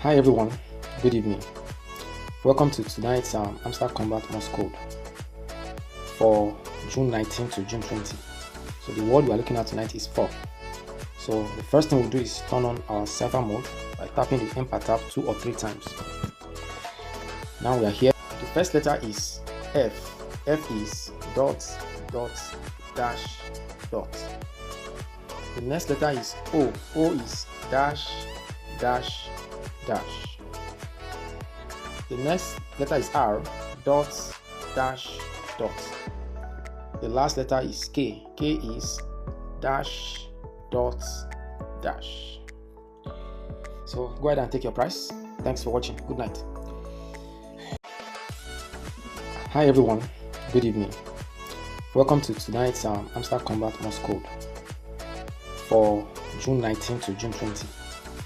Hi everyone, good evening. Welcome to tonight's Hamster Kombat Morse code for June 19 to June 20. So the word we are looking at tonight is 4. So the first thing we'll do is turn on our cipher mode by tapping the enter tab 2 or 3 times. Now we are here. The first letter is F. F is dot, dash, dot. The next letter is O. O is dash, dash, dash. The next letter is R. Dot, dash, dot. The last letter is K. K is dash, dot, dash. So go ahead and take your prize. Thanks for watching. Good night. Hi everyone, good evening. Welcome to tonight's Hamster Kombat Morse code for June 19 to June 20.